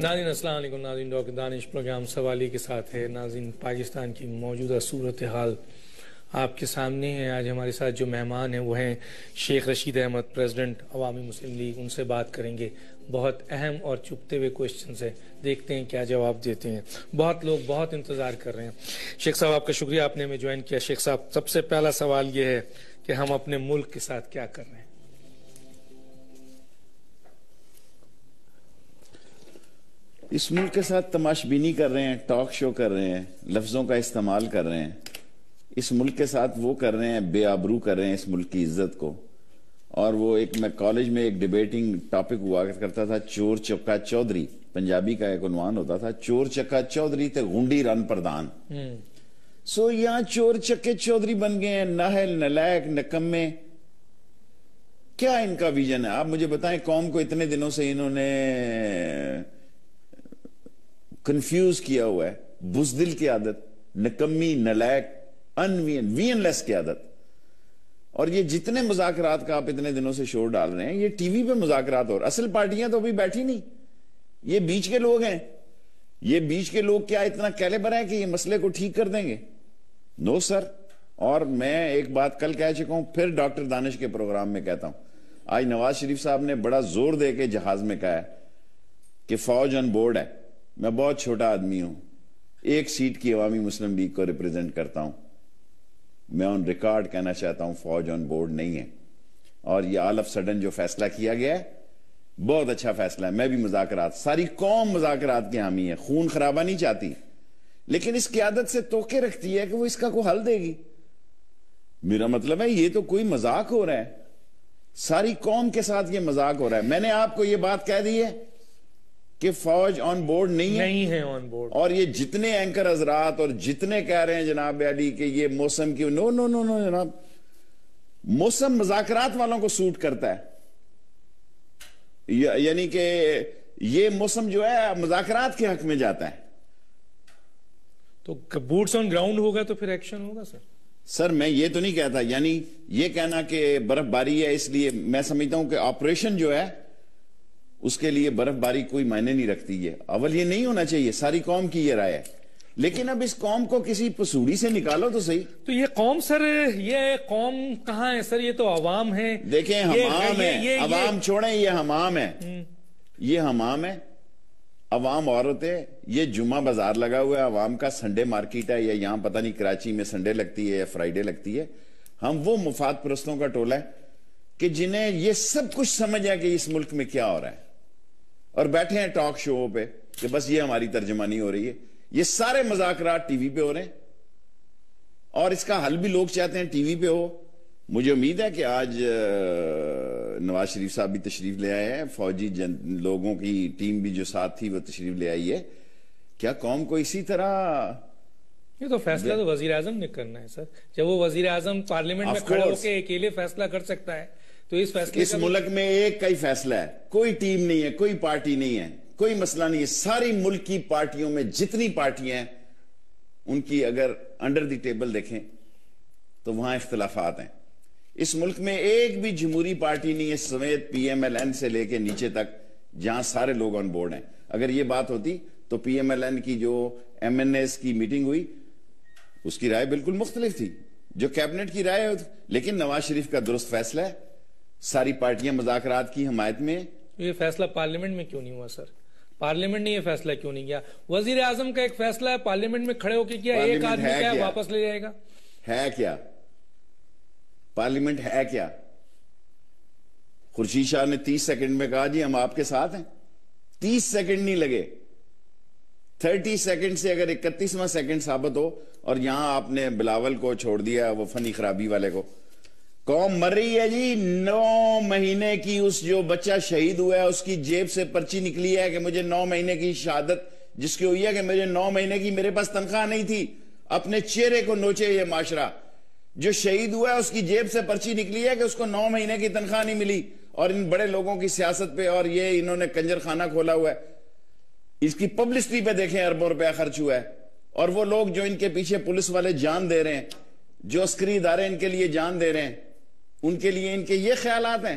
ناظرین السلام علیکم. ناظرین ڈاکٹر دانش پروگرام سوالی کے ساتھ ہے. ناظرین پاکستان کی موجودہ صورتحال آپ کے سامنے ہے. آج ہمارے ساتھ جو مہمان ہیں وہ ہیں شیخ رشید احمد, پریزیڈنٹ عوامی مسلم لیگ. ان سے بات کریں گے. بہت اہم اور چھپتے ہوئے کوشچنز ہیں, دیکھتے ہیں کیا جواب دیتے ہیں. بہت لوگ بہت انتظار کر رہے ہیں. شیخ صاحب آپ کا شکریہ آپ نے ہمیں جوائن کیا. شیخ صاحب سب سے پہلا سوال یہ ہے کہ ہم اپنے ملک کے ساتھ کیا کر رہے ہیں؟ اس ملک کے ساتھ تماش بینی کر رہے ہیں, ٹاک شو کر رہے ہیں, لفظوں کا استعمال کر رہے ہیں. اس ملک کے ساتھ وہ کر رہے ہیں, بے آبرو کر رہے ہیں اس ملک کی عزت کو. اور وہ میں کالج میں ایک ڈیبیٹنگ ٹاپک ہوا کرتا تھا, چور چکا چودھری, پنجابی کا ایک عنوان ہوتا تھا, چور چکا چودھری تے گنڈی رن پردان. سو یہاں چور چکے چودھری بن گئے ہیں, ناہل نلائق نکمے. کیا ان کا ویژن ہے آپ مجھے بتائیں. قوم کو اتنے دنوں سے انہوں نے کنفیوز کیا ہوا ہے. بزدل کی عادت, نکمی, نلائق, وین لیس کی عادت. اور یہ جتنے مذاکرات کا آپ اتنے دنوں سے شور ڈال رہے ہیں, یہ ٹی وی پہ مذاکرات ہو رہے ہیں. اصل پارٹیاں تو ابھی بیٹھی نہیں, یہ بیچ کے لوگ ہیں. یہ بیچ کے لوگ کیا اتنا کیلیبر ہے کہ یہ مسئلے کو ٹھیک کر دیں گے؟ نو سر. اور میں ایک بات کل کہہ چکا ہوں, پھر ڈاکٹر دانش کے پروگرام میں کہتا ہوں. آج نواز شریف صاحب نے بڑا زور دے کے جہاز میں کہا ہے کہ فوج آن بورڈ ہے. میں بہت چھوٹا آدمی ہوں, ایک سیٹ کی عوامی مسلم لیگ کو ریپریزنٹ کرتا ہوں. میں آن ریکارڈ کہنا چاہتا ہوں فوج آن بورڈ نہیں ہے. اور یہ آل آف سڈن جو فیصلہ کیا گیا ہے بہت اچھا فیصلہ ہے. میں بھی مذاکرات, ساری قوم مذاکرات کے حامی ہے, خون خرابہ نہیں چاہتی, لیکن اس قیادت سے توقع رکھتی ہے کہ وہ اس کا کوئی حل دے گی. میرا مطلب ہے یہ تو کوئی مذاق ہو رہا ہے, ساری قوم کے ساتھ یہ مذاق ہو رہا ہے. میں نے آپ کو یہ بات کہہ دی ہے کہ فوج آن بورڈ نہیں ہے آن بورڈ. اور یہ جتنے اینکر حضرات اور جتنے کہہ رہے ہیں جناب علی کہ یہ موسم کی, نو نو نو نو جناب, موسم مذاکرات والوں کو سوٹ کرتا ہے. یعنی کہ یہ موسم جو ہے مذاکرات کے حق میں جاتا ہے. تو بوٹس آن گراؤنڈ ہوگا تو پھر ایکشن ہوگا سر. سر میں یہ تو نہیں کہتا, یعنی یہ کہنا کہ برف باری ہے اس لیے, میں سمجھتا ہوں کہ آپریشن جو ہے اس کے لیے برف باری کوئی معنی نہیں رکھتی ہے. اول یہ نہیں ہونا چاہیے, ساری قوم کی یہ رائے ہے, لیکن اب اس قوم کو کسی پسوڑی سے نکالو تو صحیح. تو یہ قوم سر, یہ قوم کہاں ہے سر؟ یہ تو عوام ہے. دیکھیں حمام ہے, عوام چھوڑیں, یہ حمام ہے, یہ حمام ہے. عوام عورت ہے, یہ جمعہ بازار لگا ہوا ہے عوام کا, سنڈے مارکیٹ ہے, یا یہاں پتہ نہیں کراچی میں سنڈے لگتی ہے یا فرائیڈے لگتی ہے. ہم وہ مفاد پرستوں کا ٹولہ ہے کہ جنہیں یہ سب کچھ سمجھ ہے کہ اس ملک میں کیا ہو رہا ہے, اور بیٹھے ہیں ٹاک شو پہ کہ بس یہ ہماری ترجمانی ہو رہی ہے. یہ سارے مذاکرات ٹی وی پہ ہو رہے ہیں, اور اس کا حل بھی لوگ چاہتے ہیں ٹی وی پہ ہو. مجھے امید ہے کہ آج نواز شریف صاحب بھی تشریف لے آئے ہیں, فوجی لوگوں کی ٹیم بھی جو ساتھ تھی وہ تشریف لے آئی ہے. کیا قوم کو اسی طرح, یہ تو فیصلہ تو وزیر اعظم نے کرنا ہے سر. جب وہ وزیر اعظم پارلیمنٹ میں کھڑے ہو کے اکیلے فیصلہ کر سکتا ہے تو اس فیصلے اس ملک میں ایک کا ہی فیصلہ ہے, کوئی ٹیم نہیں ہے, کوئی پارٹی نہیں ہے, کوئی مسئلہ نہیں ہے. ساری ملک کی پارٹیوں میں جتنی پارٹیاں ہیں ان کی اگر انڈر دی ٹیبل دیکھیں تو وہاں اختلافات ہیں. اس ملک میں ایک بھی جمہوری پارٹی نہیں ہے سمیت پی ایم ایل این سے لے کے نیچے تک جہاں سارے لوگ آن بورڈ ہیں. اگر یہ بات ہوتی تو پی ایم ایل این کی جو ایم این ایس کی میٹنگ ہوئی اس کی رائے بالکل مختلف تھی جو کیبنٹ کی رائے ہوتی. لیکن نواز شریف کا درست فیصلہ ہے, ساری پارٹیاں مذاکرات کی حمایت میں. یہ فیصلہ پارلیمنٹ میں کیوں نہیں ہوا سر؟ پارلیمنٹ نے یہ فیصلہ کیوں نہیں کیا؟ وزیر اعظم کا ایک فیصلہ ہے, پارلیمنٹ میں کھڑے ہو کے کیا, ایک آدمی کیا واپس لے جائے گا؟ ہے کیا پارلیمنٹ ہے کیا؟ خورشید شاہ نے 30 سیکنڈ میں کہا جی ہم آپ کے ساتھ ہیں. 30 سیکنڈ نہیں لگے, 30 سیکنڈ سے اگر 31واں سیکنڈ ثابت ہو, اور یہاں آپ نے بلاول کو چھوڑ دیا, وہ فنی خرابی والے کو. قوم مر رہی ہے جی. 9 مہینے کی اس جو بچہ شہید ہوا ہے اس کی جیب سے پرچی نکلی ہے کہ مجھے 9 مہینے کی شہادت جس کی ہوئی ہے کہ مجھے 9 مہینے کی میرے پاس تنخواہ نہیں تھی. اپنے چہرے کو نوچے یہ معاشرہ. جو شہید ہوا ہے اس کی جیب سے پرچی نکلی ہے کہ اس کو 9 مہینے کی تنخواہ نہیں ملی, اور ان بڑے لوگوں کی سیاست پہ اور یہ انہوں نے کنجر خانہ کھولا ہوا ہے. اس کی پبلسٹی پہ دیکھیں اربوں روپیہ خرچ ہوا ہے. اور وہ لوگ جو ان کے پیچھے پولیس والے جان دے رہے ہیں, جو عسکری ادارے ان کے لیے جان دے رہے ہیں, ان کے لیے ان کے یہ خیالات ہیں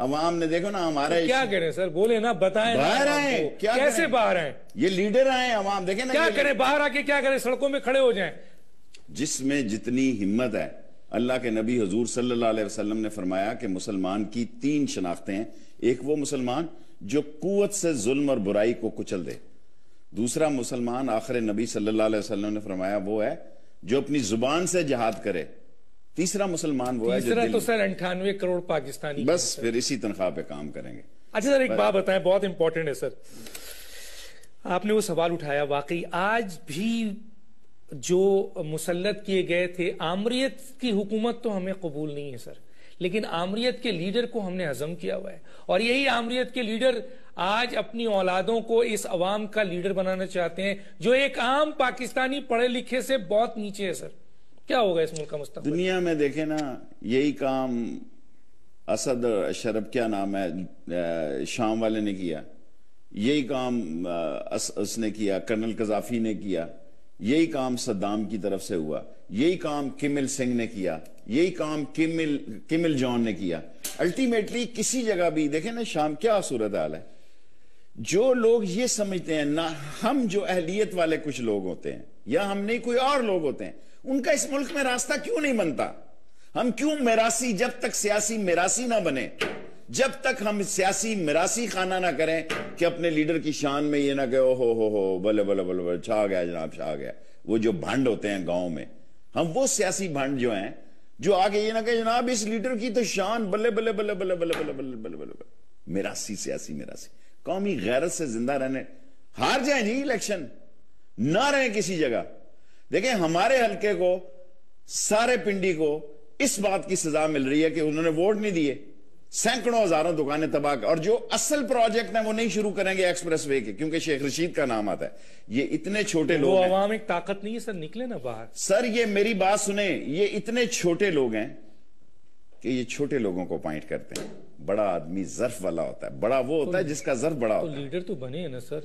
عوام نے دیکھو نا ہمارا کیا کریں سر؟ بولے نا، بتائیں باہر آئیں، کیسے باہر آئیں؟ یہ لیڈر آئیں، عوام دیکھیں نا کیا کریں؟ باہر آ کے کیا کریں؟ سڑکوں میں کھڑے ہو جائیں؟ جس میں جتنی ہمت ہے، اللہ کے نبی حضور صلی اللہ علیہ وسلم نے فرمایا کہ مسلمان کی 3 شناختیں ہیں. ایک وہ مسلمان جو قوت سے ظلم اور برائی کو کچل دے. دوسرا مسلمان، آخر نبی صلی اللہ علیہ وسلم نے فرمایا، وہ ہے جو اپنی زبان سے جہاد کرے. تیسرا مسلمان وہ ہے جو تیسرا دل، تو سر 98 کروڑ پاکستانی بس پھر اسی تنخواہ پہ کام کریں گے. اچھا سر، ایک بات بتائیں، بہت امپورٹنٹ ہے سر. آپ نے وہ سوال اٹھایا، واقعی آج بھی جو مسلط کیے گئے تھے، آمریت کی حکومت تو ہمیں قبول نہیں ہے سر، لیکن آمریت کے لیڈر کو ہم نے ہضم کیا ہوا ہے. اور یہی آمریت کے لیڈر آج اپنی اولادوں کو اس عوام کا لیڈر بنانا چاہتے ہیں جو ایک عام پاکستانی پڑھے لکھے سے بہت نیچے ہے. سر کیا ہوگا اس ملک کا مستقبل؟ دنیا میں دیکھیں نا، یہی کام اسد شرب، کیا نام ہے، شام والے نے کیا. یہی کام اس نے کیا، کرنل قذافی نے کیا. یہی کام صدام کی طرف سے ہوا. یہی کام کم il سنگھ نے کیا. یہی کام کم il جون نے کیا. الٹیمیٹلی کسی جگہ بھی دیکھیں نا شام کیا صورتحال ہے. جو لوگ یہ سمجھتے ہیں نہ، ہم جو اہلیت والے کچھ لوگ ہوتے ہیں یا ہم نہیں کوئی اور لوگ ہوتے ہیں، ان کا اس ملک میں راستہ کیوں نہیں بنتا؟ ہم کیوں میراثی، جب تک سیاسی میراثی نہ بنے، جب تک ہم سیاسی میراثی خانہ نہ کریں کہ اپنے لیڈر کی شان میں یہ نہ کہ او ہو بلے بلے بلے بلے چھا گیا جناب، چھا گیا. وہ جو بھنڈ ہوتے ہیں گاؤں میں، ہم وہ سیاسی بھنڈ جو ہیں جو آگے یہ نہ کہ جناب اس لیڈر کی تو شان بلے بلے بلے بلے بلے بلے بلے بلے بلے. میراثی، سیاسی میراثی. قومی غیرت سے زندہ رہنے، ہار جائیں جی الیکشن، نہ رہیں کسی جگہ. دیکھیں ہمارے حلقے کو، سارے پنڈی کو اس بات کی سزا مل رہی ہے کہ انہوں نے ووٹ نہیں دیے. سینکڑوں ہزاروں دکانیں تباہ کر، اور جو اصل پروجیکٹ ہیں وہ نہیں شروع کریں گے ایکسپریس وے کے، کیونکہ شیخ رشید کا نام آتا ہے. یہ اتنے چھوٹے لوگ وہ ہیں. عوام ایک طاقت نہیں ہے سر، نکلے نا باہر. سر یہ میری بات سنیں، یہ اتنے چھوٹے لوگ ہیں کہ یہ چھوٹے لوگوں کو پوائنٹ کرتے ہیں. بڑا آدمی ظرف والا ہوتا ہے، بڑا وہ ہوتا ہے جس کا ظرف بڑا ہوتا ہے. لیڈر تو بنے ہیں نا سر،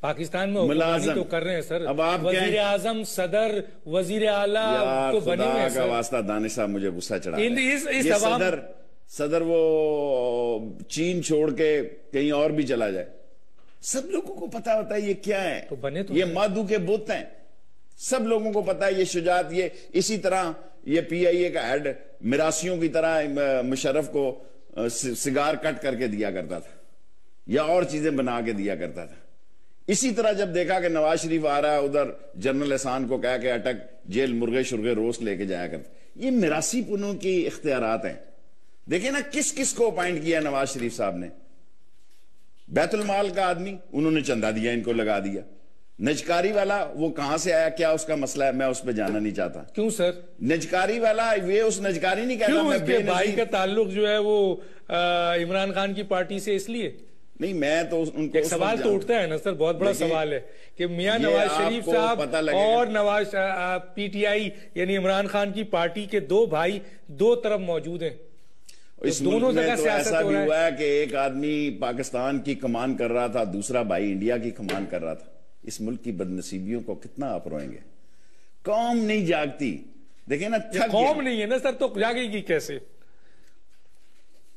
پاکستان میں حکمرانی تو کر رہے ہیں سر. اب آپ وزیر اعظم، صدر، وزیر اعلیٰ تو بنے ہوئے ہیں خدا کا سر. واسطہ دانش صاحب مجھے غصہ چڑھا اس یہ عوام، صدر وہ چین چھوڑ کے کہیں اور بھی چلا جائے، سب لوگوں کو پتا ہوتا ہے یہ کیا ہے. تو بنے تو یہ مادو کے بت ہیں، سب لوگوں کو پتا ہے یہ شجاعت. یہ اسی طرح یہ پی آئی اے کا ہیڈ میراثیوں کی طرح مشرف کو سگار کٹ کر کے دیا کرتا تھا یا اور چیزیں بنا کے دیا کرتا تھا. اسی طرح جب دیکھا کہ نواز شریف آ رہا ہے، ادھر جنرل احسان کو کہہ کے اٹک جیل مرغے شرغے روسٹ لے کے جایا کرتا. یہ میراثی پنوں کی اختیارات ہیں. دیکھیں نا کس کس کو اپائنٹ کیا نواز شریف صاحب نے. بیت المال کا آدمی، انہوں نے چندہ دیا، ان کو لگا دیا. نجکاری والا وہ کہاں سے آیا، کیا اس کا مسئلہ ہے، میں اس پہ جانا نہیں چاہتا. کیوں سر؟ نجکاری والا یہ اس نجکاری نہیں کہتا. کیوں؟ اس کے بھائی کا تعلق جو ہے وہ عمران خان کی پارٹی سے، اس لیے نہیں. میں تو ان کو سوال تو اٹھتا ہے نا سر، بہت بڑا سوال ہے کہ میاں نواز شریف صاحب اور نواز پی ٹی آئی یعنی عمران خان کی پارٹی کے 2 بھائی 2 طرف موجود ہیں. اس دونوں جگہ تو ایسا بھی ہوا ہے کہ ایک آدمی پاکستان کی کمان کر رہا تھا، دوسرا بھائی انڈیا کی کمان کر رہا تھا. اس ملک کی بدنصیبیوں کو کتنا آپ روئیں گے؟ قوم نہیں جاگتی. دیکھیں نا، قوم نہیں ہے نا سر، تو جاگے گی کیسے؟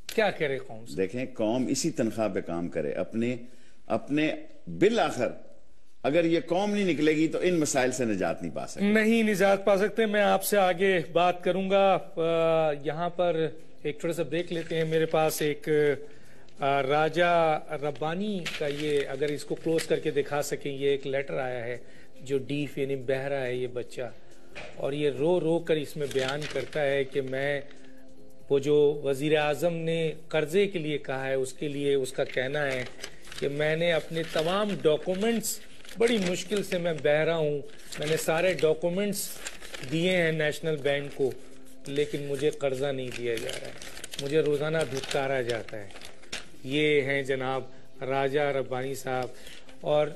کیا کرے قوم سے؟ دیکھیں قوم اسی تنخواہ پہ کام کرے، اپنے بالآخر اگر یہ قوم نہیں نکلے گی تو ان مسائل سے نجات نہیں پا سکتے. نہیں نجات پا سکتے. میں آپ سے آگے بات کروں گا. یہاں پر ایک تھوڑا سا بریک لیتے ہیں. میرے پاس ایک راجہ ربانی کا، یہ اگر اس کو کلوز کر کے دکھا سکیں، یہ ایک لیٹر آیا ہے جو ڈیف یعنی بہرا ہے یہ بچہ، اور یہ رو رو کر اس میں بیان کرتا ہے کہ میں وہ جو وزیر اعظم نے قرضے کے لیے کہا ہے، اس کے لیے اس کا کہنا ہے کہ میں نے اپنے تمام ڈاکومنٹس، بڑی مشکل سے میں بہرا ہوں، میں نے سارے ڈاکومنٹس دیے ہیں نیشنل بینک کو، لیکن مجھے قرضہ نہیں دیا جا رہا ہے، مجھے روزانہ دھتکارا جاتا ہے. یہ ہیں جناب راجہ ربانی صاحب. اور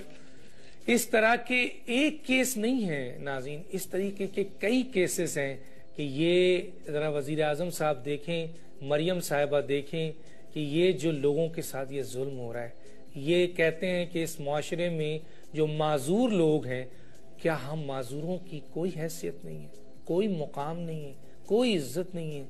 اس طرح کے ایک کیس نہیں ہے ناظرین، اس طریقے کے کئی کیسز ہیں کہ یہ ذرا وزیر اعظم صاحب دیکھیں، مریم صاحبہ دیکھیں کہ یہ جو لوگوں کے ساتھ یہ ظلم ہو رہا ہے. یہ کہتے ہیں کہ اس معاشرے میں جو معذور لوگ ہیں، کیا ہم معذوروں کی کوئی حیثیت نہیں ہے، کوئی مقام نہیں ہے، کوئی عزت نہیں ہے؟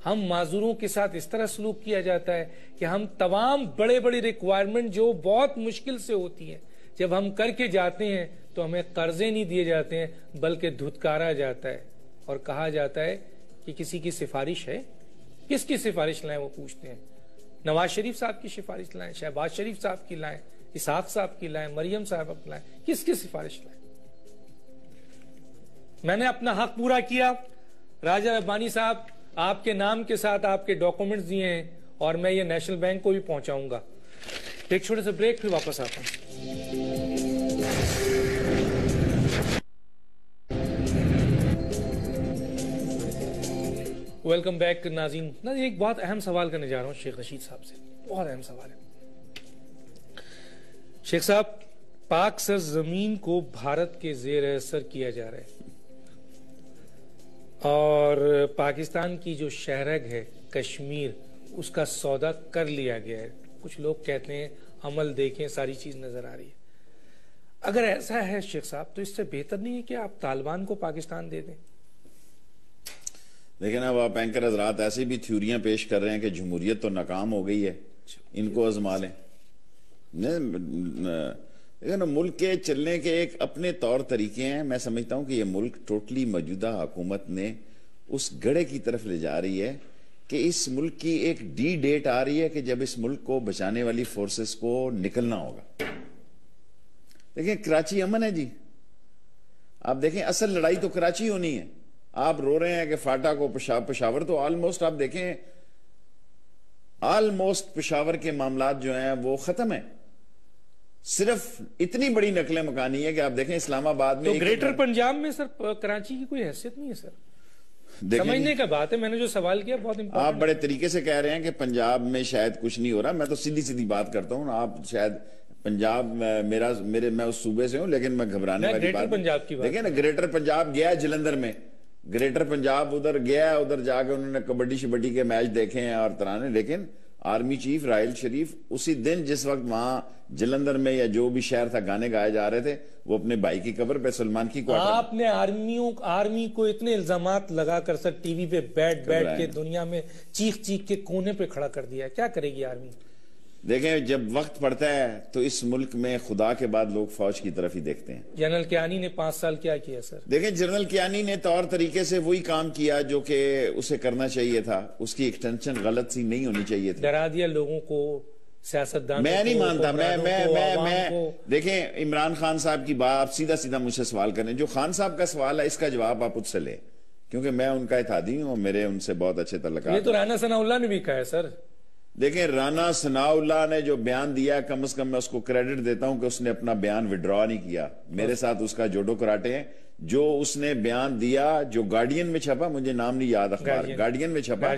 ہم معذوروں کے ساتھ اس طرح سلوک کیا جاتا ہے کہ ہم تمام بڑے بڑی ریکوائرمنٹ جو بہت مشکل سے ہوتی ہیں جب ہم کر کے جاتے ہیں تو ہمیں قرضے نہیں دیے جاتے ہیں بلکہ دھتکارا جاتا ہے اور کہا جاتا ہے کہ کسی کی سفارش ہے. کس کی سفارش لائیں وہ پوچھتے ہیں. نواز شریف صاحب کی سفارش لائیں, شہباز شریف صاحب کی لائیں, اسحاق صاحب کی لائیں, مریم صاحب کی لائیں, کس کی سفارش لائیں؟ میں نے اپنا حق پورا کیا. راجہ ربانی صاحب آپ کے نام کے ساتھ آپ کے ڈاکومنٹس دیے ہیں اور میں یہ نیشنل بینک کو بھی پہنچاؤں گا. ایک چھوٹے سے بریک پھر واپس آتا ہوں. ویلکم بیک ناظرین. ایک بہت اہم سوال کرنے جا رہا ہوں شیخ رشید صاحب سے. بہت اہم سوال ہے. شیخ صاحب, پاک سرزمین کو بھارت کے زیر اثر کیا جا رہا ہے اور پاکستان کی جو شہرگ ہے کشمیر, اس کا سودا کر لیا گیا ہے. کچھ لوگ کہتے ہیں عمل دیکھیں ساری چیز نظر آ رہی ہے. اگر ایسا ہے شیخ صاحب تو اس سے بہتر نہیں ہے کہ آپ طالبان کو پاکستان دے دیں؟ لیکن اب آپ اینکر حضرات ایسی بھی تھیوریاں پیش کر رہے ہیں کہ جمہوریت تو ناکام ہو گئی ہے, ان کو آزما لیں. لیکن ملک کے چلنے کے ایک اپنے طور طریقے ہیں. میں سمجھتا ہوں کہ یہ ملک ٹوٹلی موجودہ حکومت نے اس گڑھے کی طرف لے جا رہی ہے کہ اس ملک کی ایک ڈی ڈیٹ آ رہی ہے کہ جب اس ملک کو بچانے والی فورسز کو نکلنا ہوگا. دیکھیں کراچی امن ہے جی. آپ دیکھیں اصل لڑائی تو کراچی ہونی ہے. آپ رو رہے ہیں کہ فاٹا کو پشاور, تو آلموسٹ آپ دیکھیں آلموسٹ پشاور کے معاملات جو ہیں وہ ختم ہیں. صرف اتنی بڑی نقل مکانی ہے کہ آپ دیکھیں اسلام آباد میں تو گریٹر پنجاب میں سر کراچی کی کوئی حیثیت نہیں ہے سر. سمجھنے کا بات ہے. میں نے جو سوال کیا بہت امپورٹنٹ. آپ بڑے طریقے سے کہہ رہے ہیں کہ پنجاب میں شاید کچھ نہیں ہو رہا. میں تو سیدھی بات کرتا ہوں. آپ شاید پنجاب میں اس صوبے سے ہوں, لیکن میں گھبرانے والی بات دیکھیں نا. گریٹر پنجاب گیا ہے جلندر میں, گریٹر پنجاب ادھر گیا ہے, ادھر جا کے انہوں نے کبڈی شبڈی کے میچ دیکھے ہیں اور ترانے. لیکن آرمی چیف راحیل شریف اسی دن جس وقت وہاں جلندر میں یا جو بھی شہر تھا گانے گائے جا رہے تھے, وہ اپنے بھائی کی قبر پہ سلمان کی کوارٹر. آپ نے آرمی کو اتنے الزامات لگا کر سر ٹی وی پہ بیٹھ کے دنیا میں چیخ کے کونے پہ کھڑا کر دیا. کیا کرے گی آرمی؟ دیکھیں جب وقت پڑتا ہے تو اس ملک میں خدا کے بعد لوگ فوج کی طرف ہی دیکھتے ہیں. جنرل کیانی نے 5 سال کیا کیا سر؟ دیکھیں جنرل کیانی نے طور طریقے سے وہی کام کیا جو کہ اسے کرنا چاہیے تھا. اس کی ایکسٹینشن غلط سی نہیں ہونی چاہیے تھی. ڈرا دیا لوگوں کو, سیاستدانوں کو. میں نہیں مانتا. میں دیکھیں عمران خان صاحب کی بات آپ سیدھا مجھ سے سوال کریں. جو خان صاحب کا سوال ہے اس کا جواب آپ اس سے لیں, کیونکہ میں ان کا اتحادی ہوں اور میرے ان سے بہت اچھے تعلقات. یہ تو رانا ثناء اللہ نے بھی کہا ہے سر. دیکھیں رانا ثناء اللہ نے جو بیان دیا, کم از کم میں اس کو کریڈٹ دیتا ہوں کہ اس نے اپنا بیان وڈرا نہیں کیا. میرے ساتھ اس کا جوڈو کراٹے ہیں. جو اس نے بیان دیا جو گارڈین میں چھپا, مجھے نام نہیں یاد اخبار, گارڈین میں چھپا,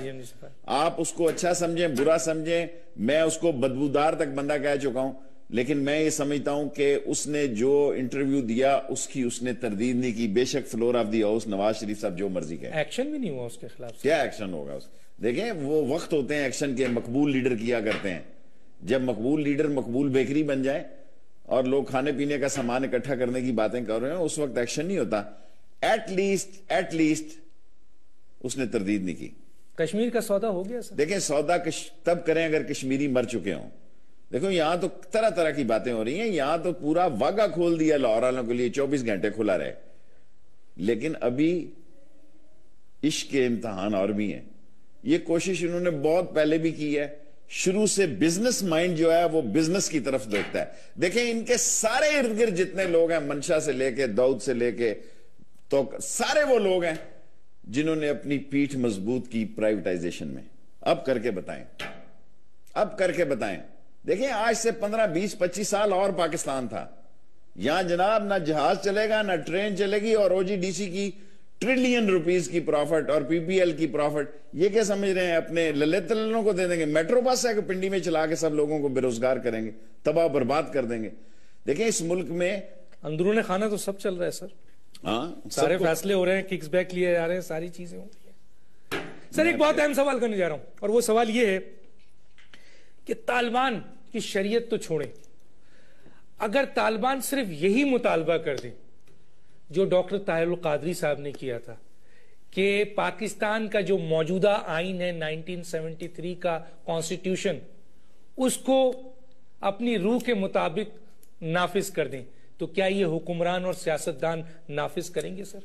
آپ اس کو اچھا سمجھیں برا سمجھیں, میں اس کو بدبودار تک بندہ کہہ چکا ہوں. لیکن میں یہ سمجھتا ہوں کہ اس نے جو انٹرویو دیا اس نے تردید نہیں کی. بے شک floor of the house Nawaz Sharif صاحب جو مرضی کہیں, ایکشن بھی نہیں ہوا اس کے خلاف. کیا ایکشن ہوگا اس؟ دیکھیں وہ وقت ہوتے ہیں ایکشن کے. مقبول لیڈر کیا کرتے ہیں. جب مقبول لیڈر مقبول بیکری بن جائے اور لوگ کھانے پینے کا سامان اکٹھا کرنے کی باتیں کر رہے ہیں, اس وقت ایکشن نہیں ہوتا. ایٹ لیسٹ اس نے تردید نہیں کی. کشمیر کا سودا ہو گیا سر. دیکھیں سودا تب کریں اگر کشمیری مر چکے ہوں. دیکھو یہاں تو طرح کی باتیں ہو رہی ہیں. یہاں تو پورا واگا کھول دیا لاہور والوں کے لیے, 24 گھنٹے کھلا رہے. لیکن ابھی عشق کے امتحان اور بھی ہیں. یہ کوشش انہوں نے بہت پہلے بھی کی ہے. شروع سے بزنس مائنڈ جو ہے وہ بزنس کی طرف دیکھتا ہے. دیکھیں ان کے سارے ارد گرد جتنے لوگ ہیں, منشا سے لے کے داؤد سے لے کے تو سارے وہ لوگ ہیں جنہوں نے اپنی پیٹھ مضبوط کی پرائیویٹائزیشن میں. اب کر کے بتائیں. دیکھیں آج سے 15 20 25 سال اور پاکستان تھا. یہاں جناب نہ جہاز چلے گا, نہ ٹرین چلے گی, اور او جی ڈی سی کی ٹریلین روپیز کی پروفٹ اور پی پی ایل کی پروفٹ. یہ کیا سمجھ رہے ہیں اپنے للت تلنوں کو دے دیں گے؟ میٹرو بس ہے کہ پنڈی میں چلا کے سب لوگوں کو بے روزگار کریں گے, تباہ برباد کر دیں گے. دیکھیں اس ملک میں اندرون خانہ تو سب چل رہا ہے سر. سارے فیصلے ہو رہے ہیں, ککس بیک لیے جا رہے ہیں, ساری چیزیں ہو رہی ہیں. سر ایک بہت اہم سوال کرنے جا رہا ہوں, اور وہ سوال یہ ہے کہ طالبان کی شریعت تو چھوڑیں, اگر طالبان صرف یہی مطالبہ کر دیں جو ڈاکٹر طاہر القادری صاحب نے کیا تھا کہ پاکستان کا جو موجودہ آئین ہے 1973 کا کانسٹیٹیوشن اس کو اپنی روح کے مطابق نافذ کر دیں، تو کیا یہ حکمران اور سیاستدان نافذ کریں گے سر؟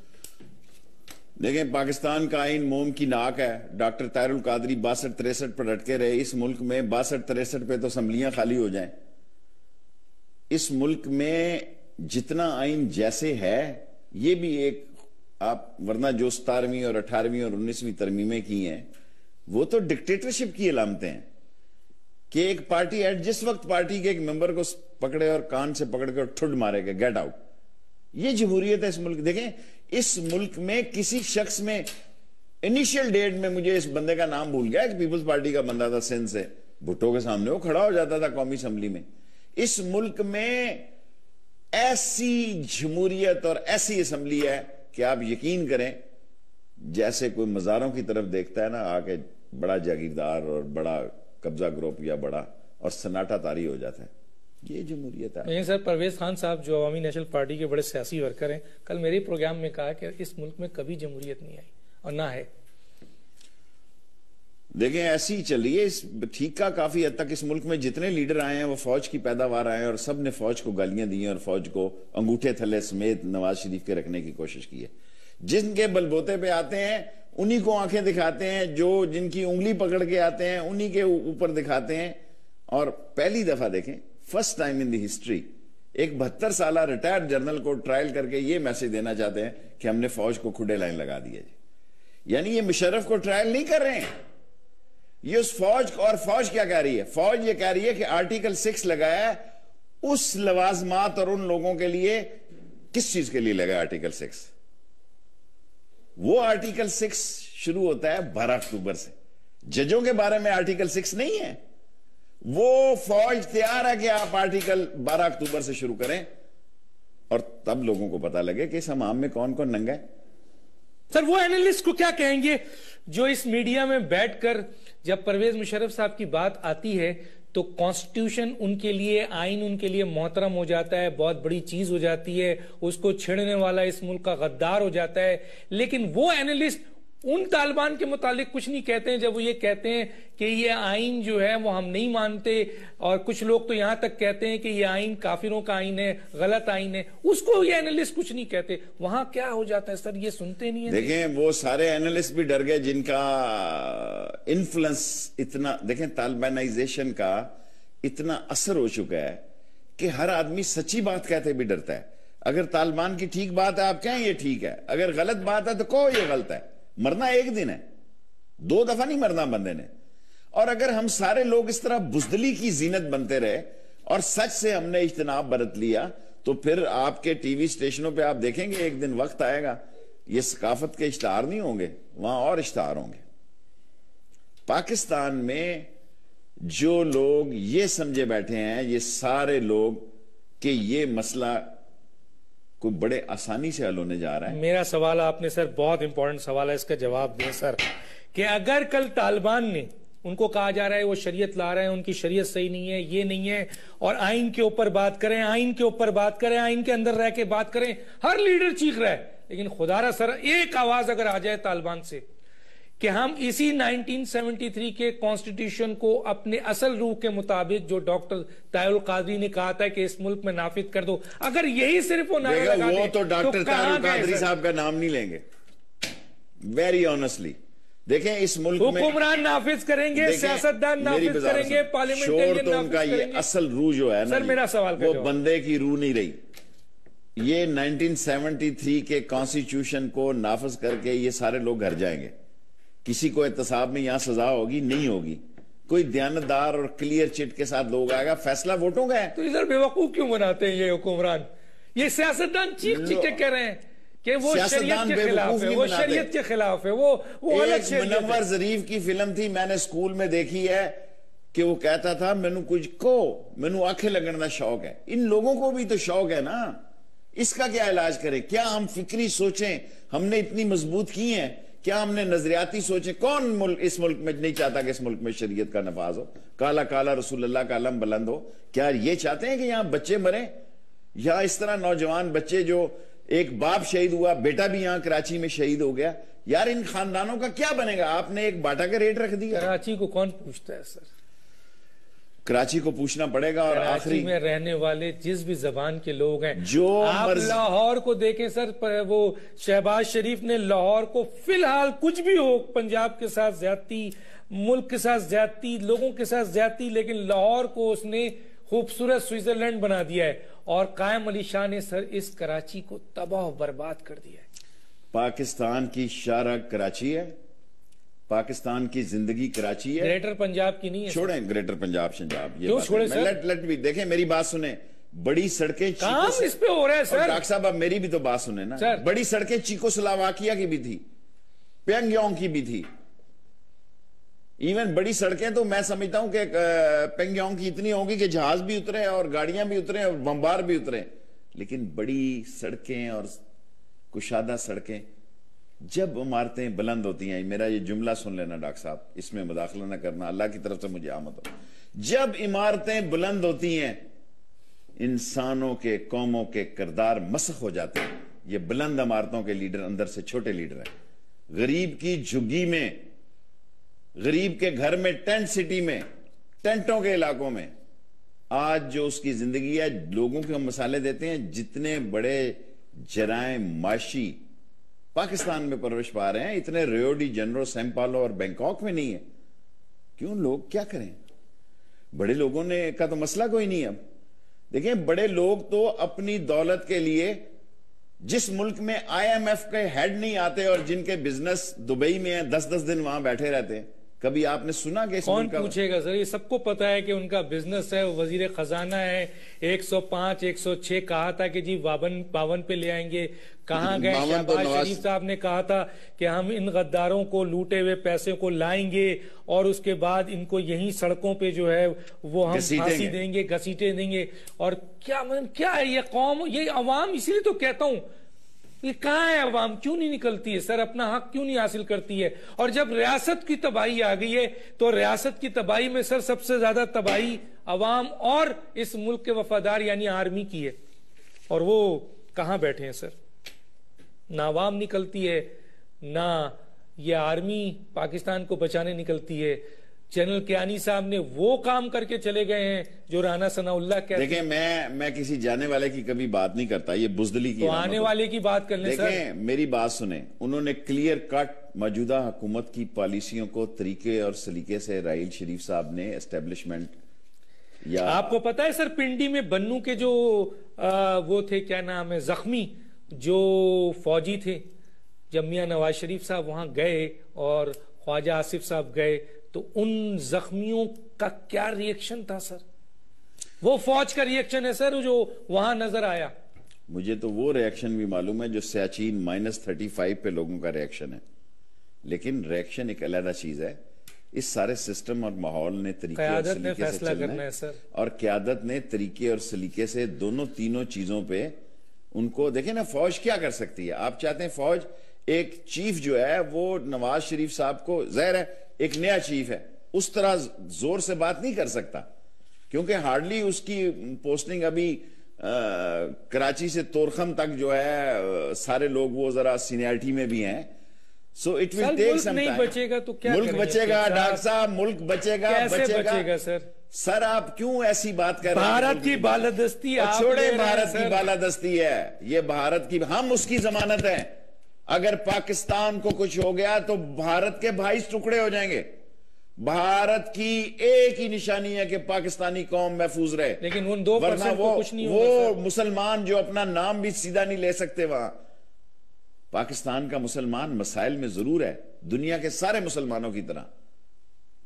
دیکھیں، پاکستان کا آئین موم کی ناک ہے. ڈاکٹر طاہر القادری 62-63 پر اٹکے رہے. اس ملک میں 62-63 پہ تو اسمبلیاں خالی ہو جائیں. اس ملک میں جتنا آئین جیسے ہے یہ بھی ایک آپ ورنہ جو 17ویں اور 18ویں اور 19ویں ترمیمیں کی ہیں وہ تو ڈکٹیٹرشپ کی علامتیں ہیں کہ ایک پارٹی جس وقت پارٹی کے ایک ممبر کو پکڑے اور کان سے پکڑ کے ٹھڈ مارے گا گیٹ آؤٹ. یہ جمہوریت ہے اس ملک. دیکھیں اس ملک میں کسی شخص میں انیشیل ڈیٹ میں مجھے اس بندے کا نام بھول گیا، ایک پیپلز پارٹی کا بندہ تھا سندھ سے، بھٹو کے سامنے وہ کھڑا ہو جاتا تھا قومی اسمبلی میں. اس ملک میں ایسی جمہوریت اور ایسی اسمبلی ہے کہ آپ یقین کریں جیسے کوئی مزاروں کی طرف دیکھتا ہے نا آ کے بڑا جاگیردار اور بڑا قبضہ گروپ یا بڑا، اور سناٹا طاری ہو جاتا ہے. یہ جمہوریت ہے. لیکن سر پرویز خان صاحب جو عوامی نیشنل پارٹی کے بڑے سیاسی ورکر ہیں، کل میرے پروگرام میں کہا کہ اس ملک میں کبھی جمہوریت نہیں آئی اور نہ ہے. دیکھیں ایسی ہی چل رہی ہے. ٹھیک کا کافی حد تک اس ملک میں جتنے لیڈر آئے ہیں وہ فوج کی پیداوار آئے ہیں اور سب نے فوج کو گالیاں دی ہیں اور فوج کو انگوٹھے تھلے سمیت نواز شریف کے رکھنے کی کوشش کی ہے. جن کے بلبوتے پہ آتے ہیں انہی کو آنکھیں دکھاتے ہیں، جو جن کی انگلی پکڑ کے آتے ہیں انہی کے اوپر دکھاتے ہیں. اور پہلی دفعہ دیکھیں first time in the history ایک 72 سالہ ریٹائرڈ جنرل کو ٹرائل کر کے یہ میسج دینا چاہتے ہیں کہ ہم نے فوج کو کھڈے لائن لگا دیا جی. یعنی یہ مشرف کو ٹرائل نہیں کر رہے ہیں، یہ اس فوج کو. اور فوج کیا کہہ رہی ہے؟ فوج یہ کہہ رہی ہے کہ آرٹیکل 6 لگایا ہے اس لوازمات اور ان لوگوں کے لیے. کس چیز کے لیے لگا آرٹیکل 6؟ وہ آرٹیکل 6 شروع ہوتا ہے 12 اکتوبر سے. ججوں کے بارے میں آرٹیکل 6 نہیں ہے. وہ فوج تیار ہے کہ آپ آرٹیکل 12 اکتوبر سے شروع کریں اور تب لوگوں کو پتا لگے کہ اس حمام میں کون کون ننگا ہے. سر وہ اینالسٹ کو کیا کہیں گے جو اس میڈیا میں بیٹھ کر جب پرویز مشرف صاحب کی بات آتی ہے تو کانسٹیٹیوشن ان کے لیے، آئین ان کے لیے محترم ہو جاتا ہے، بہت بڑی چیز ہو جاتی ہے، اس کو چھیڑنے والا اس ملک کا غدار ہو جاتا ہے. لیکن وہ اینالسٹ ان طالبان کے متعلق کچھ نہیں کہتے ہیں جب وہ یہ کہتے ہیں کہ یہ آئین جو ہے وہ ہم نہیں مانتے، اور کچھ لوگ تو یہاں تک کہتے ہیں کہ یہ آئین کافروں کا آئین ہے، غلط آئین ہے. اس کو یہ اینالسٹ کچھ نہیں کہتے. وہاں کیا ہو جاتا ہے سر؟ یہ سنتے نہیں ہیں. دیکھیں وہ سارے اینالسٹ بھی ڈر گئے جن کا انفلوئنس اتنا، دیکھیں طالبانائزیشن کا اتنا اثر ہو چکا ہے کہ ہر آدمی سچی بات کہتے بھی ڈرتا ہے. اگر طالبان کی ٹھیک بات ہے آپ کہیں یہ ٹھیک ہے، اگر غلط بات ہے تو کہو یہ غلط ہے. مرنا ایک دن ہے، 2 دفعہ نہیں مرنا بندے نے. اور اگر ہم سارے لوگ اس طرح بزدلی کی زینت بنتے رہے اور سچ سے ہم نے اجتناب برت لیا تو پھر آپ کے ٹی وی اسٹیشنوں پہ آپ دیکھیں گے ایک دن وقت آئے گا یہ ثقافت کے اشتہار نہیں ہوں گے، وہاں اور اشتہار ہوں گے. پاکستان میں جو لوگ یہ سمجھے بیٹھے ہیں یہ سارے لوگ کہ یہ مسئلہ کوئی بڑے آسانی سے حل ہونے جا رہا ہے. میرا سوال آپ نے سر بہت امپورٹنٹ سوال ہے، اس کا جواب دیں سر. کہ اگر کل طالبان نے، ان کو کہا جا رہا ہے وہ شریعت لا رہے ہیں، ان کی شریعت صحیح نہیں ہے، یہ نہیں ہے، اور آئین کے اوپر بات کریں، آئین کے اوپر بات کریں، آئین کے اندر رہ کے بات کریں، ہر لیڈر چیخ رہا ہے. لیکن خدا را سر ایک آواز اگر آ جائے طالبان سے کہ ہم اسی 1973 کے کانسٹیٹیوشن کو اپنے اصل روح کے مطابق جو ڈاکٹر طاہر القادری نے کہا تھا کہ اس ملک میں نافذ کر دو، اگر یہی صرف وہ نعرہ لگا دیں وہ تو ڈاکٹر طاہر کہاں گئے القادری سر؟ صاحب کا نام نہیں لیں گے ویری آنیسٹلی. دیکھیں اس ملک میں حکمران نافذ کریں گے، سیاستدان نافذ کریں گے، پارلیمنٹرین تو ان کا یہ اصل روح جو ہے نا سر میرا سوال کا وہ جواب. بندے کی روح نہیں رہی. یہ 1973 کے کانسٹیٹیوشن کو نافذ کر کے یہ سارے لوگ گھر جائیں گے. کسی کو احتساب میں یہاں سزا ہوگی نہیں ہوگی. کوئی دیانتدار اور کلیئر چٹ کے ساتھ لوگ آئے گا، فیصلہ ووٹوں کا ہے. تو ادھر بے وقوف کیوں بناتے ہیں یہ حکمران؟ یہ سیاستدان چیخ چیخ کے کہہ رہے ہیں کہ وہ شریعت کے خلاف ہے، وہ شریعت کے خلاف ہے، وہ الگ شریعت ہے. منور ظریف کی فلم تھی، میں نے اسکول میں دیکھی ہے کہ وہ کہتا تھا مینو کچھ کو مینو آنکھیں لگن کا شوق ہے. ان لوگوں کو بھی تو شوق ہے نا. اس کا کیا علاج کریں؟ کیا ہم فکری سوچیں ہم نے اتنی مضبوط کی ہیں؟ کیا ہم نے نظریاتی سوچیں؟ کون اس ملک میں نہیں چاہتا کہ اس ملک میں شریعت کا نفاذ ہو، کالا کالا رسول اللہ کا علم بلند ہو؟ کیا یہ چاہتے ہیں کہ یہاں بچے مریں؟ یا اس طرح نوجوان بچے جو ایک باپ شہید ہوا, بیٹا بھی یہاں کراچی میں شہید ہو گیا. یار ان خاندانوں کا کیا بنے گا؟ آپ نے ایک باٹا کا ریٹ رکھ دیا. کراچی کو کون پوچھتا ہے سر؟ کراچی کو پوچھنا پڑے گا. اور کراچی میں رہنے والے جس بھی زبان کے لوگ ہیں, جو آپ لاہور کو دیکھیں سر, وہ شہباز شریف نے لاہور کو فی الحال کچھ بھی ہو, پنجاب کے ساتھ زیادتی, ملک کے ساتھ زیادتی, لوگوں کے ساتھ زیادتی, لیکن لاہور کو اس نے خوبصورت سوئٹزرلینڈ بنا دیا ہے. اور قائم علی شاہ نے سر اس کراچی کو تباہ و برباد کر دیا ہے. پاکستان کی شارع کراچی ہے, پاکستان کی زندگی کراچی ہے, گریٹر پنجاب کی نہیں ہے. چھوڑیں گریٹر پنجاب شنجاب, کیوں چھوڑیں سر؟ لٹ بھی دیکھیں, میری بات سنیں. بڑی سڑکیں کام اس پہ ہو رہا ہے سر. ڈاکٹر صاحب اب میری بھی تو بات سنیں نا. بڑی سڑکیں چیکو سلوواکیہ کی بھی تھی, پینگ یونگ کی بھی تھی. ایون بڑی سڑکیں تو میں سمجھتا ہوں کہ پینگ یونگ کی اتنی ہوگی کہ جہاز بھی اترے اور گاڑیاں بھی اترے اور بمبار بھی اترے. لیکن بڑی سڑکیں اور کشادہ سڑکیں, جب عمارتیں بلند ہوتی ہیں, میرا یہ جملہ سن لینا ڈاکٹر صاحب, اس میں مداخلہ نہ کرنا, اللہ کی طرف سے مجھے آمد ہو. جب عمارتیں بلند ہوتی ہیں, انسانوں کے, قوموں کے کردار مسخ ہو جاتے ہیں. یہ بلند عمارتوں کے لیڈر اندر سے چھوٹے لیڈر ہیں. غریب کی جھگی میں, غریب کے گھر میں, ٹینٹ سٹی میں, ٹینٹوں کے علاقوں میں آج جو اس کی زندگی ہے, لوگوں کو ہم مسالے دیتے ہیں. جتنے بڑے جرائم معاشی پاکستان میں پرورش پا رہے ہیں, اتنے ریو ڈی جنرو, سیم پالو اور بینکاک میں نہیں ہے. کیوں؟ لوگ کیا کریں؟ بڑے لوگوں نے کا تو مسئلہ کوئی نہیں. اب دیکھیں, بڑے لوگ تو اپنی دولت کے لیے, جس ملک میں آئی ایم ایف کے ہیڈ نہیں آتے اور جن کے بزنس دبئی میں ہیں, 10-10 دن وہاں بیٹھے رہتے ہیں, کبھی آپ نے سنا کہ کون پوچھے گا سر؟ یہ سب کو پتا ہے کہ ان کا بزنس ہے, وزیر خزانہ ہے. 105 106 کہا تھا کہ جی 52 پہ لے آئیں گے. کہاں گئے؟ شہباز شریف صاحب نے کہا تھا کہ ہم ان غداروں کو لوٹے ہوئے پیسے کو لائیں گے اور اس کے بعد ان کو یہیں سڑکوں پہ جو ہے وہ ہم پھانسی دیں گے, گھسیٹیں دیں گے. اور کیا ہے یہ قوم, یہ عوام, اسی لیے تو کہتا ہوں یہ کہاں ہے عوام, کیوں نہیں نکلتی ہے سر, اپنا حق کیوں نہیں حاصل کرتی ہے؟ اور جب ریاست کی تباہی آ گئی ہے تو ریاست کی تباہی میں سر سب سے زیادہ تباہی عوام اور اس ملک کے وفادار یعنی آرمی کی ہے. اور وہ کہاں بیٹھے ہیں سر؟ نہ عوام نکلتی ہے, نہ یہ آرمی پاکستان کو بچانے نکلتی ہے. جنرل کیانی صاحب نے وہ کام کر کے چلے گئے ہیں جو رانا ثناء اللہ کہتے ہیں. دیکھیں, میں کسی جانے والے کی کبھی بات نہیں کرتا, یہ بزدلی کی. تو آنے والے کی بات کر لیں سر. دیکھیں, میری بات سنیں. انہوں نے کلیئر کٹ موجودہ حکومت کی پالیسیوں کو طریقے اور سلیقے سے راحیل شریف صاحب نے اسٹیبلشمنٹ, یا آپ کو پتا ہے سر پنڈی میں بنو کے جو وہ تھے, کیا نام ہے, زخمی جو فوجی تھے, جب میاں نواز شریف صاحب وہاں گئے اور خواجہ آصف صاحب گئے تو ان زخمیوں کا کیا ریئیکشن تھا سر؟ وہ فوج کا ریئیکشن ہے سر جو وہاں نظر آیا. مجھے تو وہ ریئیکشن بھی معلوم ہے جو سیاچین -35 پہ لوگوں کا ریئیکشن ہے. لیکن ریئیکشن ایک علیحدہ چیز ہے. اس سارے سسٹم اور ماحول نے طریقے اور سلیقے سے چلنا ہے اور قیادت نے طریقے اور سلیقے سے تینوں چیزوں پہ ان کو. دیکھیں نا, فوج کیا کر سکتی ہے؟ آپ چاہتے ہیں فوج, ایک چیف جو ہے وہ نواز شریف صاحب کو, ظاہر ہے ایک نیا چیف ہے, اس طرح زور سے بات نہیں کر سکتا کیونکہ ہارڈلی اس کی پوسٹنگ ابھی کراچی سے تورخم تک جو ہے سارے لوگ وہ ذرا سینیئرٹی میں بھی ہیں. So it will take some time. بچے گا تو کیا ملک بچے گا ڈاکٹر صاحب, ملک بچے گا. کیسے بچے گا سر؟ سر آپ کیوں ایسی بات کر رہے ہیں؟ بھارت کی بالادستی, چھوڑے بھارت کی بالادستی ہے, یہ بھارت کی, ہم اس کی ضمانت ہیں. اگر پاکستان کو کچھ ہو گیا تو بھارت کے 22 ٹکڑے ہو جائیں گے. بھارت کی ایک ہی نشانی ہے کہ پاکستانی قوم محفوظ رہے. لیکن ان 2% کو کچھ نہیں ہوگا. وہ مسلمان جو اپنا نام بھی سیدھا نہیں لے سکتے وہاں. پاکستان کا مسلمان مسائل میں ضرور ہے دنیا کے سارے مسلمانوں کی طرح.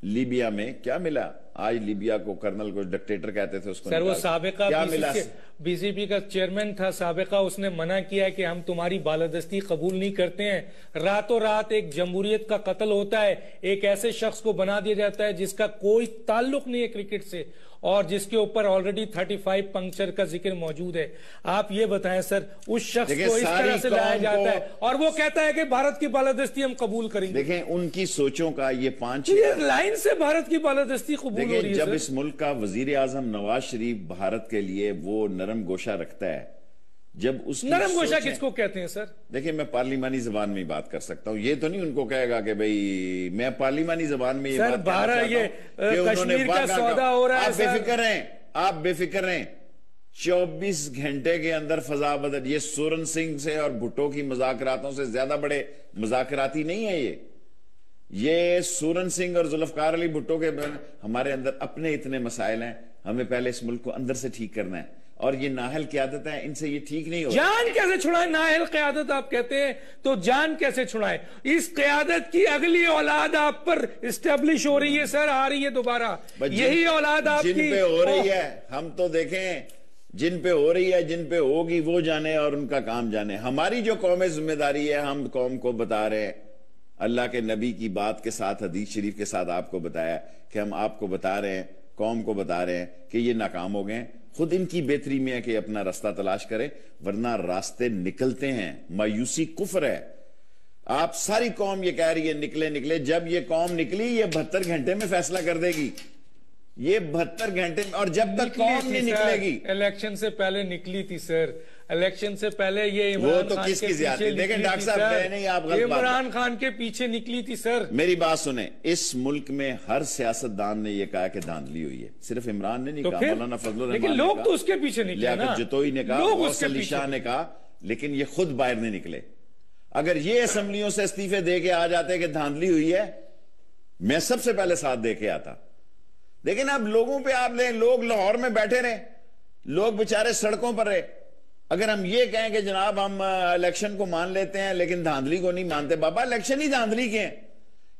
لیبیا میں کیا ملا؟ آج لیبیا کو کرنل کو ڈکٹیٹر کہتے تھے, اس کو سر وہ سابقہ کیا ملا؟ بی جے پی کا چیئرمین تھا سابقہ, اس نے منع کیا کہ ہم تمہاری بالادستی قبول نہیں کرتے ہیں. راتوں رات ایک جمہوریت کا قتل ہوتا ہے, ایک ایسے شخص کو بنا دیا جاتا ہے جس کا کوئی تعلق نہیں ہے کرکٹ سے اور جس کے اوپر آلریڈی 35 پنکچر کا ذکر موجود ہے. آپ یہ بتائیں سر, اس شخص کو اس طرح سے لایا جاتا ہے اور وہ کہتا ہے کہ بھارت کی بالادستی ہم قبول کریں گے. دیکھیں ان کی سوچوں کا یہ 5 لائن سے بھارت کی بالادستی قبول ہو رہی ہے. جب اس ملک کا وزیر اعظم نواز شریف بھارت کے لیے وہ نرم گوشہ رکھتا ہے, جب اس کی نرم گوشہ سوچیں، کس کو کہتے ہیں سر؟ دیکھیں میں پارلیمانی زبان میں ہی بات کر سکتا ہوں، یہ تو نہیں ان کو کہے گا کہ بھئی میں پارلیمانی زبان میں یہ سر بات کہنا چاہتا ہوں کہ انہوں نے کشمیر کا واقعہ سودا ہو رہا ہے آپ بے فکر ہیں، آپ بے فکر ہیں، 24 گھنٹے کے اندر فضا بدل، یہ سورن سنگھ سے اور بھٹو کی مذاکراتوں سے زیادہ بڑے مذاکراتی نہیں ہے یہ سورن سنگھ اور ذوالفقار علی بھٹو کے ہمارے اندر اپنے اتنے مسائل ہیں، ہمیں پہلے اس ملک کو اندر سے ٹھیک کرنا ہے، اور یہ نااہل قیادت ہے، ان سے یہ ٹھیک نہیں ہوگا۔ جان کیسے چھڑائیں؟ نااہل قیادت آپ کہتے ہیں تو جان کیسے چھڑائیں؟ اس قیادت کی اگلی اولاد آپ پر اسٹیبلش ہو رہی ہے سر، آ رہی ہے دوبارہ، یہی اولاد آپ کی جن پہ ہو رہی ہے، ہم تو دیکھیں جن پہ ہو رہی ہے، جن پہ ہوگی وہ جانے اور ان کا کام جانے۔ ہماری جو قوم ذمہ داری ہے، ہم قوم کو بتا رہے ہیں، اللہ کے نبی کی بات کے ساتھ، حدیث شریف کے ساتھ آپ کو بتایا کہ ہم آپ کو بتا رہے ہیں، قوم کو بتا رہے ہیں کہ یہ ناکام ہو گئے ہیں، خود ان کی بہتری میں ہے کہ اپنا راستہ تلاش کریں، ورنہ راستے نکلتے ہیں، مایوسی کفر ہے۔ آپ ساری قوم یہ کہہ رہی ہے نکلے، جب یہ قوم نکلی یہ 72 گھنٹے میں فیصلہ کر دے گی، یہ 72 گھنٹے میں، اور جب تک قوم نہیں نکلے گی۔ الیکشن سے پہلے نکلی تھی سر، الیکشن سے پہلے یہ وہ تو کس کی زیادتی، دیکھیں ڈاکٹر صاحب نہیں، آپ غلط بات، عمران خان کے پیچھے نکلی تھی سر۔ میری بات سنیں، اس ملک میں ہر سیاستدان نے یہ کہا کہ دھاندلی ہوئی ہے، صرف عمران نے نہیں کہا، مولانا فضل الرحمان نے کہا، لیکن لوگ تو اس کے پیچھے نکلے نا، لیاقت جتوئی نے کہا، غوث علی شاہ نے کہا، لیکن یہ خود باہر نہیں نکلے۔ اگر یہ اسمبلیوں سے استعفے دے کے آ جاتے کہ دھاندلی ہوئی ہے، میں سب سے پہلے ساتھ دے کے آتا، لیکن اب لوگوں پہ آپ لیں، لوگ لاہور میں بیٹھے رہے، لوگ بےچارے سڑکوں پر رہے۔ اگر ہم یہ کہیں کہ جناب ہم الیکشن کو مان لیتے ہیں لیکن دھاندلی کو نہیں مانتے، بابا الیکشن ہی دھاندلی کے ہیں۔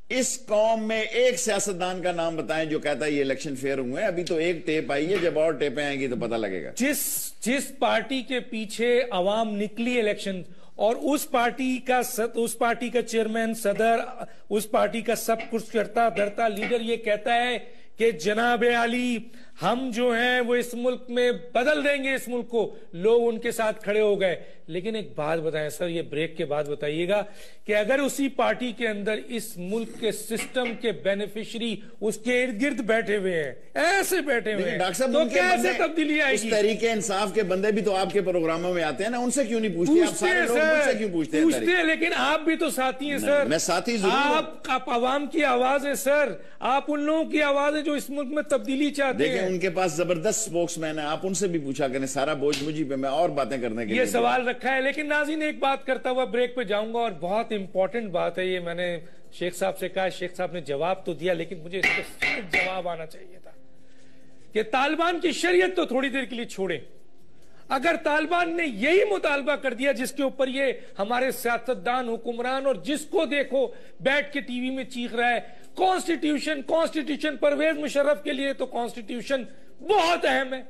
اس قوم میں ایک سیاستدان کا نام بتائیں جو کہتا ہے یہ الیکشن فیئر ہوئے ہیں؟ ابھی تو ایک ٹیپ آئی ہے، جب اور ٹیپیں آئیں گی تو پتہ لگے گا۔ جس پارٹی کے پیچھے عوام نکلی الیکشن، اور اس پارٹی کا چیئرمین، صدر، اس پارٹی کا سب کچھ کرتا دھرتا لیڈر یہ کہتا ہے کہ جناب علی ہم جو ہیں وہ اس ملک میں بدل دیں گے اس ملک کو، لوگ ان کے ساتھ کھڑے ہو گئے۔ لیکن ایک بات بتائیں سر، یہ بریک کے بعد بتائیے گا کہ اگر اسی پارٹی کے اندر اس ملک کے سسٹم کے بینیفیشری اس کے ارد گرد بیٹھے ہوئے ہیں، ایسے بیٹھے ہوئے ہیں، تو کیسے تبدیلی آئے گی؟ اس تحریک انصاف کے بندے بھی تو آپ کے پروگراموں میں آتے ہیں نا، ان سے کیوں نہیں پوچھتے؟ آپ سارے لوگ مجھ سے کیوں پوچھتے ہیں؟ لیکن آپ بھی تو ساتھی ہیں سر، میں ساتھی ضرور ہوں، آپ عوام کی آواز ہے سر، آپ ان لوگوں کی آواز ہے جو اس ملک میں تبدیلی چاہتے ہیں۔ دیکھیں ان کے پاس زبردست سپوکس مین ہے، آپ ان سے بھی پوچھا کریں، سارا بوجھ مجھے پہ، میں اور باتیں کرنے کے لیے یہ سوال رکھا ہے۔ لیکن ناظرین ایک بات کرتا ہوا بریک پہ جاؤں گا، اور بہت امپورٹنٹ بات ہے یہ، میں نے شیخ صاحب سے کہا، شیخ صاحب نے جواب تو دیا لیکن مجھے اس کا جواب آنا چاہیے تھا کہ طالبان کی شریعت تو تھوڑی دیر کے لیے چھوڑیں، اگر طالبان نے یہی مطالبہ کر دیا جس کے اوپر یہ ہمارے سیاستدان، حکمران اور جس کو دیکھو بیٹھ کے ٹی وی میں چیخ رہا ہے کانسٹیٹیوشن، پرویز مشرف کے لیے تو کانسٹیٹیوشن بہت اہم ہے،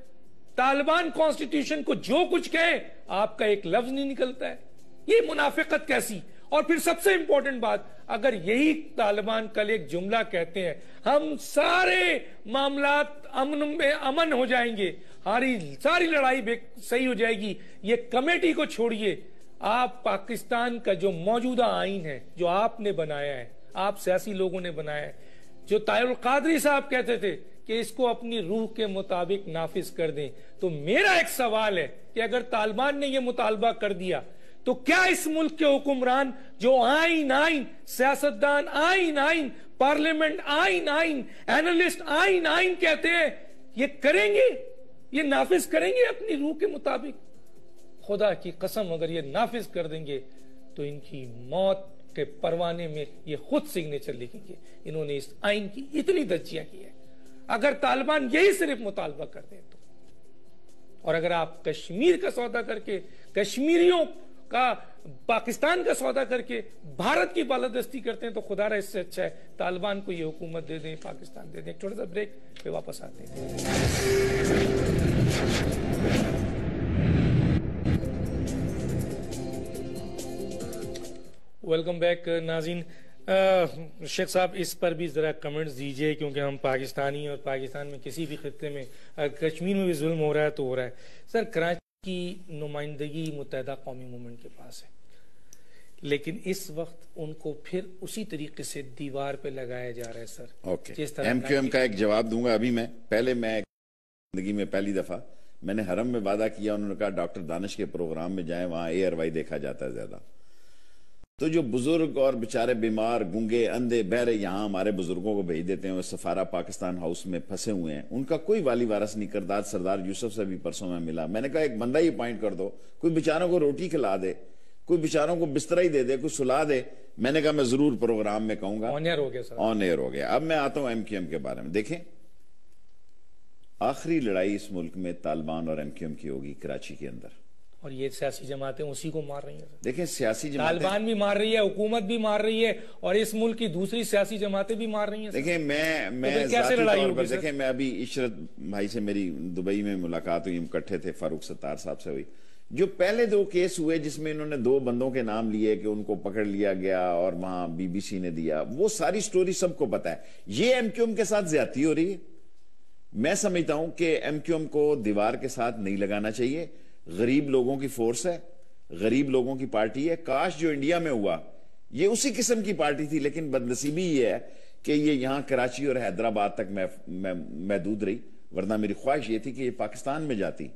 طالبان کانسٹیٹیوشن کو جو کچھ کہے آپ کا ایک لفظ نہیں نکلتا ہے، یہ منافقت کیسی؟ اور پھر سب سے امپورٹنٹ بات، اگر یہی طالبان کل ایک جملہ کہتے ہیں ہم سارے معاملات امن ہو جائیں گے، ساری لڑائی صحیح ہو جائے گی، یہ کمیٹی کو چھوڑیے، آپ پاکستان کا جو موجودہ آئین ہے جو آپ نے بنایا ہے، آپ سیاسی لوگوں نے بنایا ہے، جو طاہر القادری صاحب کہتے تھے کہ اس کو اپنی روح کے مطابق نافذ کر دیں، تو میرا ایک سوال ہے کہ اگر طالبان نے یہ مطالبہ کر دیا تو کیا اس ملک کے حکمران جو آئین سیاستدان آئین پارلیمنٹ آئین اینالسٹ آئین کہتے ہیں، یہ کریں گے، یہ نافذ کریں گے اپنی روح کے مطابق؟ خدا کی قسم اگر یہ نافذ کر دیں گے تو ان کی موت کے پروانے میں یہ خود سگنیچر لکھیں گے، انہوں نے اس آئین کی اتنی دھجیاں کی ہے۔ اگر طالبان یہی صرف مطالبہ کر دیں تو، اور اگر آپ کشمیر کا سودا کر کے، کشمیریوں کا پاکستان کا سودا کر کے بھارت کی بالادستی کرتے ہیں تو خدا را اس سے اچھا ہے طالبان کو یہ حکومت دے دیں، پاکستان دے دیں۔ ایک چھوٹا سا بریک پہ واپس آتے ہیں۔ ویلکم بیک ناظرین، شیخ صاحب اس پر بھی ذرا کمنٹس دیجئے، کیونکہ ہم پاکستانی اور پاکستان میں کسی بھی خطے میں کشمیر میں بھی ظلم ہو رہا ہے تو ہو رہا ہے۔ سر کراچی کی نمائندگی متحدہ قومی موومنٹ کے پاس ہے، لیکن اس وقت ان کو پھر اسی طریقے سے دیوار پہ لگایا جا رہا ہے سر۔ اوکے، ایم کیو ایم کا ایک جواب دوں گا ابھی میں، پہلے میں زندگی میں پہلی دفعہ میں نے حرم میں وعدہ کیا، انہوں نے کہا ڈاکٹر دانش کے پروگرام میں جائیں، وہاں ARY دیکھا جاتا ہے زیادہ. تو جو بزرگ اور بیچارے بیمار، گنگے، اندھے، بہرے یہاں ہمارے بزرگوں کو بھیج دیتے ہیں، وہ سفارہ پاکستان ہاؤس میں پھنسے ہوئے ہیں، ان کا کوئی والی وارث نہیں. کردار سردار یوسف سے بھی پرسوں میں ملا، میں نے کہا ایک بندہ ہی اپوائنٹ کر دو، کوئی بیچاروں کو روٹی کھلا دے، کوئی بیچاروں کو بستر ہی دے دے، کوئی سلا دے. میں نے کہا میں ضرور پروگرام میں کہوں گا. آن ایئر ہو گیا سر، آن ایئر ہو گیا. اب میں آتا ہوں MQM کے بارے میں. دیکھیں آخری لڑائی اس ملک میں طالبان اور MQM کی ہوگی کراچی کے اندر، اور یہ سیاسی جماعتیں اسی کو مار رہی ہیں. دیکھیں سیاسی جماعتیں طالبان بھی مار رہی ہے، حکومت بھی مار رہی ہے، اور اس ملک کی دوسری سیاسی جماعتیں بھی مار رہی ہیں. دیکھیں میں ذاتی طور پر، دیکھیں میں ابھی عشرت بھائی سے میری دبئی میں ملاقات ہوئی، ہم اکٹھے تھے، فاروق ستار صاحب سے ہوئی. جو پہلے 2 کیس ہوئے جس میں انہوں نے 2 بندوں کے نام لیے کہ ان کو پکڑ لیا گیا اور وہاں BBC نے دیا، وہ ساری سٹوری سب کو پتا ہے. یہ MQM کے ساتھ زیادتی ہو رہی ہے. میں سمجھتا ہوں کہ MQM کو دیوار کے ساتھ نہیں لگانا چاہیے. غریب لوگوں کی فورس ہے، غریب لوگوں کی پارٹی ہے. کاش جو انڈیا میں ہوا یہ اسی قسم کی پارٹی تھی، لیکن بدنصیبی یہ ہے کہ یہ یہاں کراچی اور حیدرآباد تک محدود رہی، ورنہ میری خواہش یہ تھی کہ یہ پاکستان میں جاتی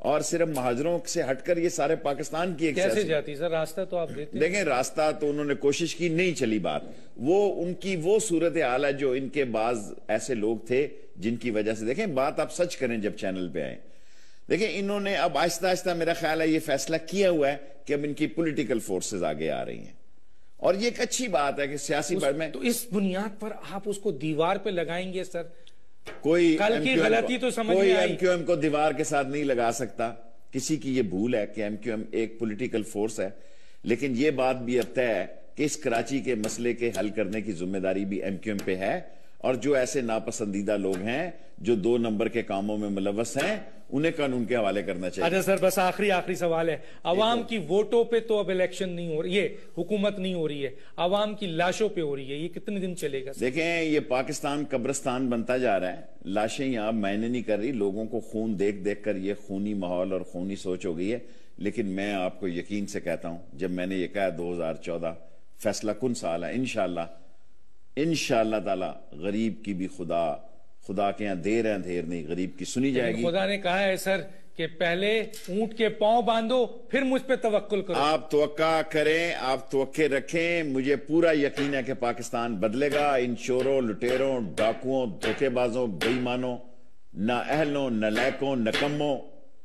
اور صرف مہاجروں سے ہٹ کر یہ سارے پاکستان کی ایک کیسے جاتی سر؟ راستہ تو آپ دیتے ہیں. دیکھیں راستہ تو انہوں نے کوشش کی، نہیں چلی بات. وہ ان کی وہ صورتحال ہے جو ان کے بعض ایسے لوگ تھے جن کی وجہ سے، دیکھیں بات آپ سچ کریں جب چینل پہ آئیں. دیکھیں انہوں نے اب آہستہ آہستہ میرا خیال ہے یہ فیصلہ کیا ہوا ہے کہ اب ان کی پولیٹیکل فورسز آگے آ رہی ہیں، اور یہ ایک اچھی بات ہے کہ سیاسی بات میں. تو اس بنیاد پر آپ اس کو دیوار پہ لگائیں گے سر؟ کوئی کل کی غلطی تو سمجھ میں آئی. MQM کو دیوار کے ساتھ نہیں لگا سکتا. کسی کی یہ بھول ہے کہ MQM ایک پولیٹیکل فورس ہے، لیکن یہ بات بھی اب طے ہے کہ اس کراچی کے مسئلے کے حل کرنے کی ذمہ داری بھی MQM پہ ہے، اور جو ایسے ناپسندیدہ لوگ ہیں جو 2 نمبر کے کاموں میں ملوث ہیں انہیں قانون کے حوالے کرنا چاہیے. اچھا سر، بس آخری سوال ہے. عوام کی ووٹوں پہ تو اب الیکشن نہیں ہو رہی ہے، حکومت نہیں ہو رہی ہے، عوام کی لاشوں پہ ہو رہی ہے. یہ کتنے دن چلے گا؟ دیکھیں یہ پاکستان قبرستان بنتا جا رہا ہے. لاشیں یہاں معنی نہیں کر رہی، لوگوں کو خون دیکھ دیکھ کر یہ خونی ماحول اور خونی سوچ ہو گئی ہے. لیکن میں آپ کو یقین سے کہتا ہوں، جب میں نے یہ کہا 2014 فیصلہ کن سال ہے، انشاءاللہ تعالی غریب کی بھی خدا کے یہاں دیر ہے اندھیر نہیں، غریب کی سنی جائے گی. خدا نے کہا ہے سر کہ پہلے اونٹ کے پاؤں باندھو پھر مجھ پہ توکل کرو. آپ توقع کریں، آپ توقع رکھیں. مجھے پورا یقین ہے کہ پاکستان بدلے گا. ان چوروں، لٹیروں، ڈاکوؤں، دھوکے بازوں، بے ایمانوں، نہ اہلوں، نہ لیکوں، نکموں،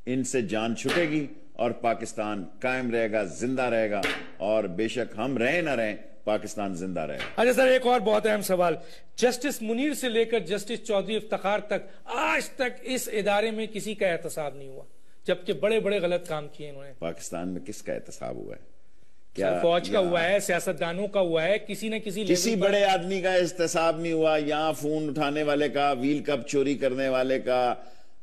ان سے جان چھٹے گی اور پاکستان قائم رہے گا، زندہ رہے گا. اور بے شک ہم رہیں نہ رہیں، پاکستان زندہ رہے. اچھا سر، ایک اور بہت اہم سوال. جسٹس منیر سے لے کر جسٹس چودھری افتخار تک آج تک اس ادارے میں کسی کا احتساب نہیں ہوا، جبکہ بڑے بڑے غلط کام کیے انہوں نے. پاکستان میں کس کا احتساب ہوا ہے؟ کیا فوج کا ہوا ہے، سیاستدانوں کا ہوا ہے، کسی نہ کسی بڑے آدمی کا احتساب نہیں ہوا. یہاں فون اٹھانے والے کا، ویل کپ چوری کرنے والے کا،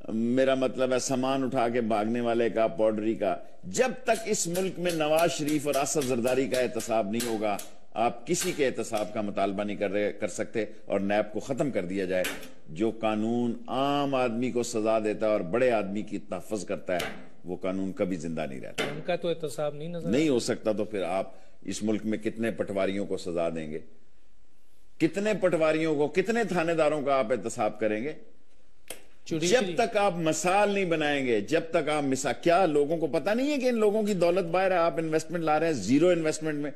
میرا مطلب ہے سامان اٹھا کے بھاگنے والے کا، پاؤڈری کا. جب تک اس ملک میں نواز شریف اور اسد زرداری کا احتساب نہیں ہوگا، آپ کسی کے احتساب کا مطالبہ نہیں کر سکتے. اور نیب کو ختم کر دیا جائے. جو قانون عام آدمی کو سزا دیتا ہے اور بڑے آدمی کی تحفظ کرتا ہے، وہ قانون کبھی زندہ نہیں رہتا. ان کا تو احتساب نہیں ہو سکتا. تو پھر آپ اس ملک میں کتنے پٹواریوں کو سزا دیں گے؟ کتنے پٹواریوں کو، کتنے تھانے داروں کا آپ احتساب کریں گے؟ جب تک آپ مثال نہیں بنائیں گے، جب تک آپ کیا لوگوں کو پتہ نہیں ہے کہ ان لوگوں کی دولت باہر ہے، آپ انویسٹمنٹ لا رہے ہیں 0 انویسٹمنٹ میں.